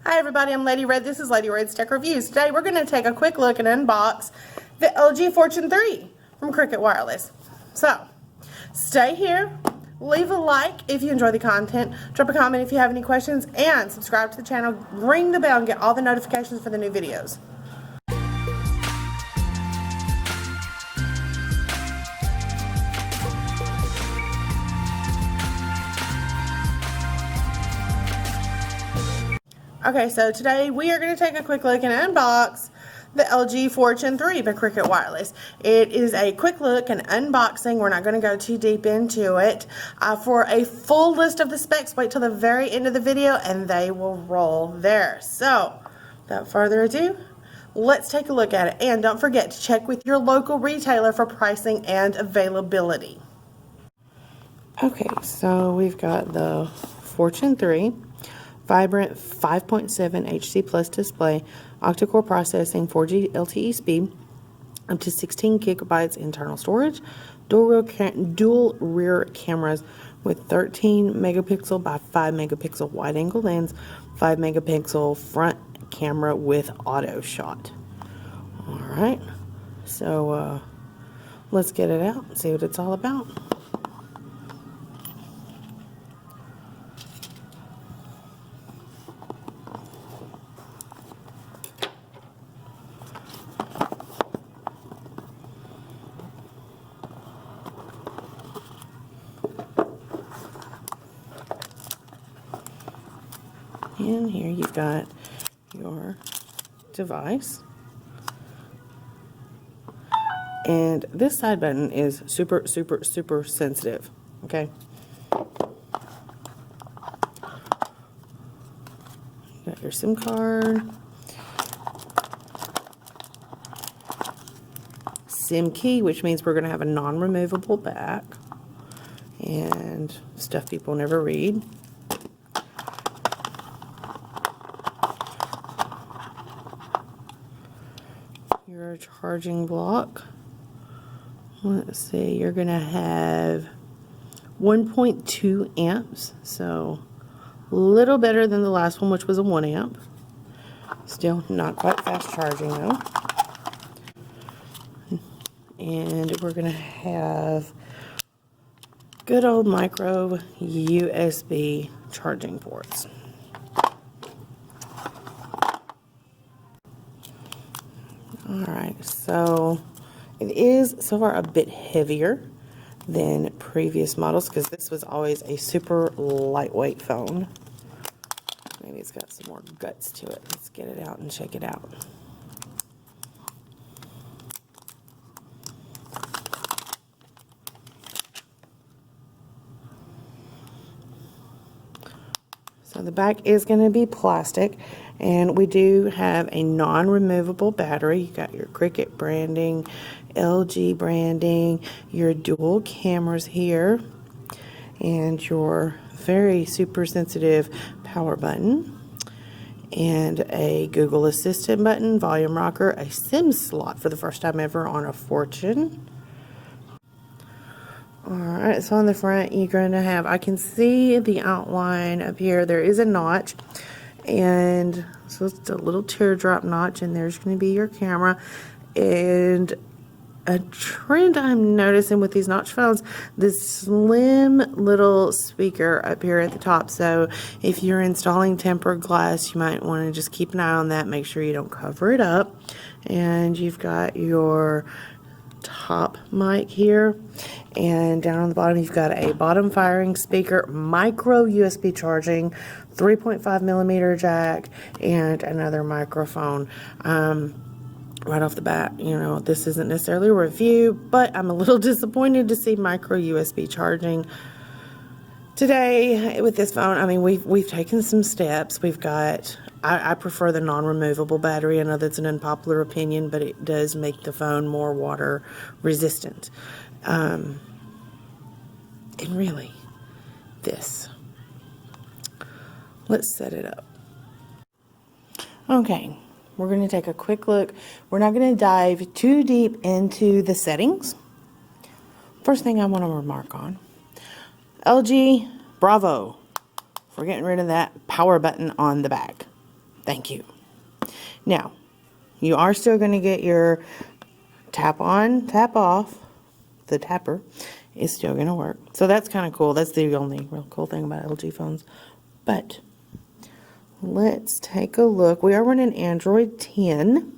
Hi everybody, I'm Lady Red. This is Lady Red's Tech Reviews. Today we're going to take a quick look and unbox the LG Fortune 3 from Cricket Wireless. So, stay here, leave a like if you enjoy the content, drop a comment if you have any questions, and subscribe to the channel, ring the bell, and get all the notifications for the new videos. Okay, so today we are going to take a quick look and unbox the LG Fortune 3 by Cricket Wireless. It is a quick look and unboxing. We're not going to go too deep into it. For a full list of the specs, wait till the very end of the video and they will roll there. So, without further ado, let's take a look at it. And don't forget to check with your local retailer for pricing and availability. Okay, so we've got the Fortune 3. Vibrant 5.7 HC Plus display, octa-core processing, 4G LTE speed, up to 16 gigabytes internal storage, dual rear cameras with 13 megapixel by 5 megapixel wide angle lens, 5 megapixel front camera with auto shot. Alright, so let's get it out and see what it's all about. And here you've got your device. And this side button is super sensitive, okay? You got your SIM card, SIM key, which means we're going to have a non-removable back, and stuff people never read. Your charging block. Let's see, you're going to have 1.2 amps, so a little better than the last one, which was a 1 amp. Still not quite fast charging though. And we're going to have good old micro USB charging ports. Alright, so it is so far a bit heavier than previous models because this was always a super lightweight phone. Maybe it's got some more guts to it. Let's get it out and check it out. So the back is going to be plastic, and we do have a non-removable battery. You got your Cricket branding, LG branding, your dual cameras here, and your very super sensitive power button, and a Google Assistant button, volume rocker, a SIM slot for the first time ever on a Fortune. Alright, so on the front you're going to have, I can see the outline up here, there is a notch, and so it's a little teardrop notch, and there's going to be your camera. And a trend I'm noticing with these notch phones, this slim little speaker up here at the top, so if you're installing tempered glass, you might want to just keep an eye on that, make sure you don't cover it up. And you've got your top mic here, and down on the bottom you've got a bottom firing speaker, micro USB charging, 3.5 millimeter jack, and another microphone. Right off the bat, you know, this isn't necessarily a review, but I'm a little disappointed to see micro USB charging today with this phone. I mean, we've taken some steps. We've got, I prefer the non-removable battery. I know that's an unpopular opinion, but it does make the phone more water resistant. And really, this. Let's set it up. Okay, we're going to take a quick look. We're not going to dive too deep into the settings. First thing I want to remark on, LG, bravo for getting rid of that power button on the back. Thank you. Now, you are still going to get your tap on, tap off. The tapper is still going to work. So that's kind of cool. That's the only real cool thing about LG phones. But let's take a look. We are running Android 10.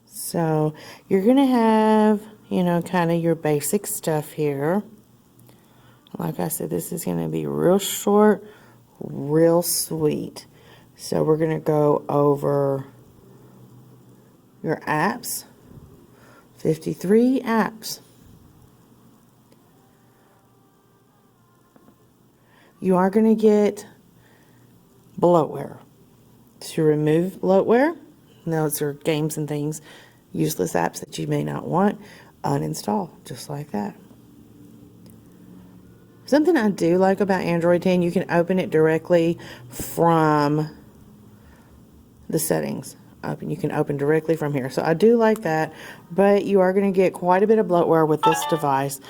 So you're going to have, you know, kind of your basic stuff here. Like I said, this is going to be real short, real sweet. So we're going to go over your apps. 53 apps. You are going to get bloatware. To remove bloatware, those are games and things, useless apps that you may not want, uninstall, just like that. Something I do like about Android 10, you can open it directly from the settings. You can open directly from here. So I do like that, but you are going to get quite a bit of bloatware with this device.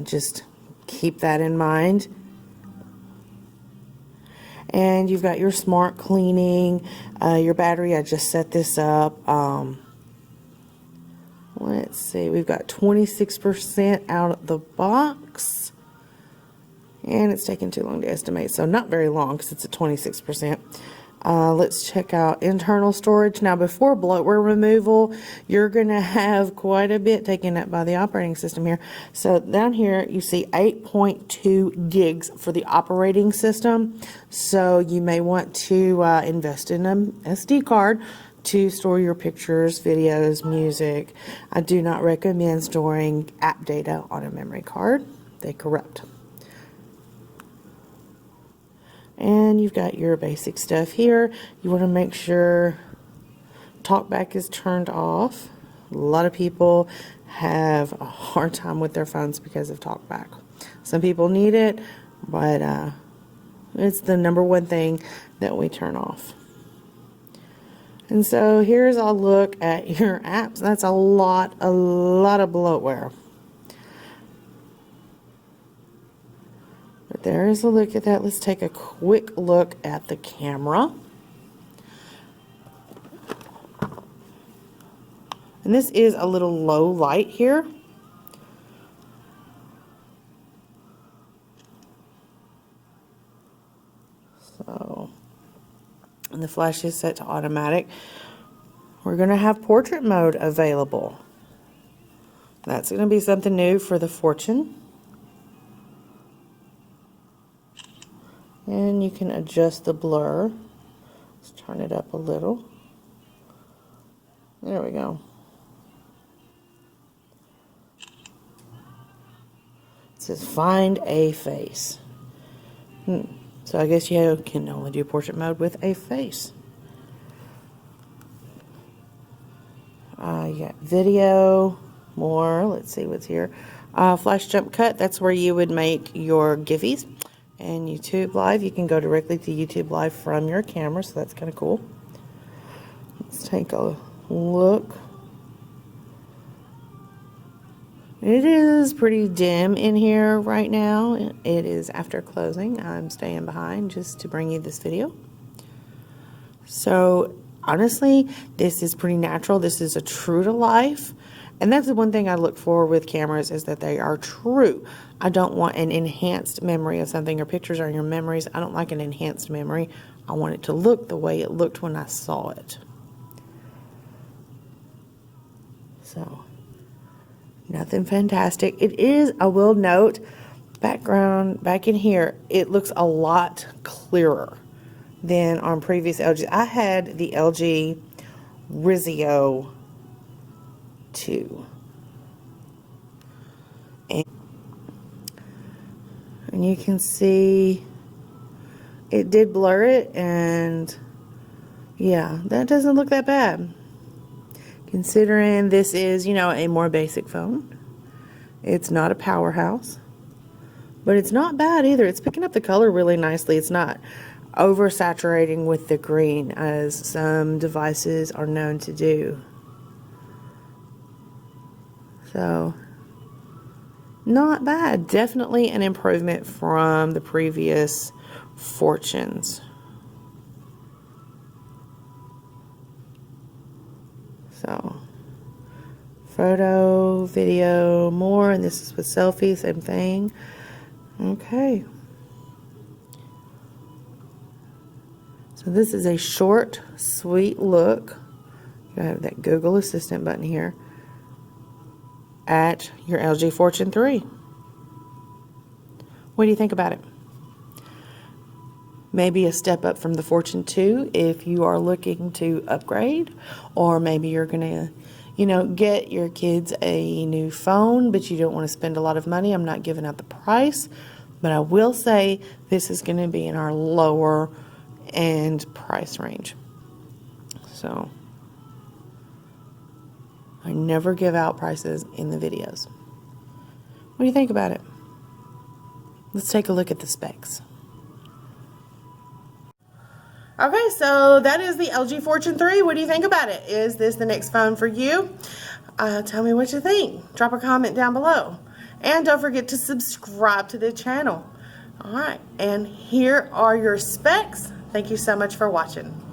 Just keep that in mind. And you've got your smart cleaning, your battery. I just set this up. Let's see, we've got 26% out of the box. And it's taking too long to estimate, so not very long because it's at 26%. Let's check out internal storage. Now, before bloatware removal, you're going to have quite a bit taken up by the operating system here. So down here, you see 8.2 gigs for the operating system. So you may want to invest in an SD card to store your pictures, videos, music. I do not recommend storing app data on a memory card. They corrupt. And you've got your basic stuff here. You want to make sure talkback is turned off. A lot of people have a hard time with their phones because of talkback. Some people need it, but it's the #1 thing that we turn off. And so here's a look at your apps. That's a lot of bloatware. But there is a look at that. Let's take a quick look at the camera. And this is a little low light here. So, and the flash is set to automatic. We're going to have portrait mode available. That's going to be something new for the Fortune. And you can adjust the blur. Let's turn it up a little. There we go. It says find a face. So I guess you can only do portrait mode with a face. You got video, more. Let's see what's here. Flash jump cut. That's where you would make your Giphies. And YouTube Live, you can go directly to YouTube Live from your camera, so that's kind of cool. Let's take a look. It is pretty dim in here right now. It is after closing. I'm staying behind just to bring you this video. So honestly, this is pretty natural. This is a true to life. And that's the one thing I look for with cameras, is that they are true. I don't want an enhanced memory of something. Your pictures are your memories. I don't like an enhanced memory. I want it to look the way it looked when I saw it. So, nothing fantastic. It is, I will note, background back in here, it looks a lot clearer than on previous LGs. I had the LG Rizio 2. And you can see it did blur it, and yeah, that doesn't look that bad. Considering this is, you know, a more basic phone. It's not a powerhouse, but it's not bad either. It's picking up the color really nicely. It's not oversaturating with the green as some devices are known to do. So Not bad. Definitely an improvement from the previous Fortunes. So, photo, video, more, and this is with selfie, same thing. Okay. So this is a short, sweet look. You have that Google Assistant button here at your LG Fortune 3. What do you think about it? Maybe a step up from the Fortune 2 if you are looking to upgrade, or maybe you're going to, get your kids a new phone, but you don't want to spend a lot of money. I'm not giving out the price, but I will say this is going to be in our lower end price range. So I never give out prices in the videos. What do you think about it? Let's take a look at the specs. Okay, so that is the LG Fortune 3. What do you think about it? Is this the next phone for you? Tell me what you think. Drop a comment down below. And don't forget to subscribe to the channel. Alright, and here are your specs. Thank you so much for watching.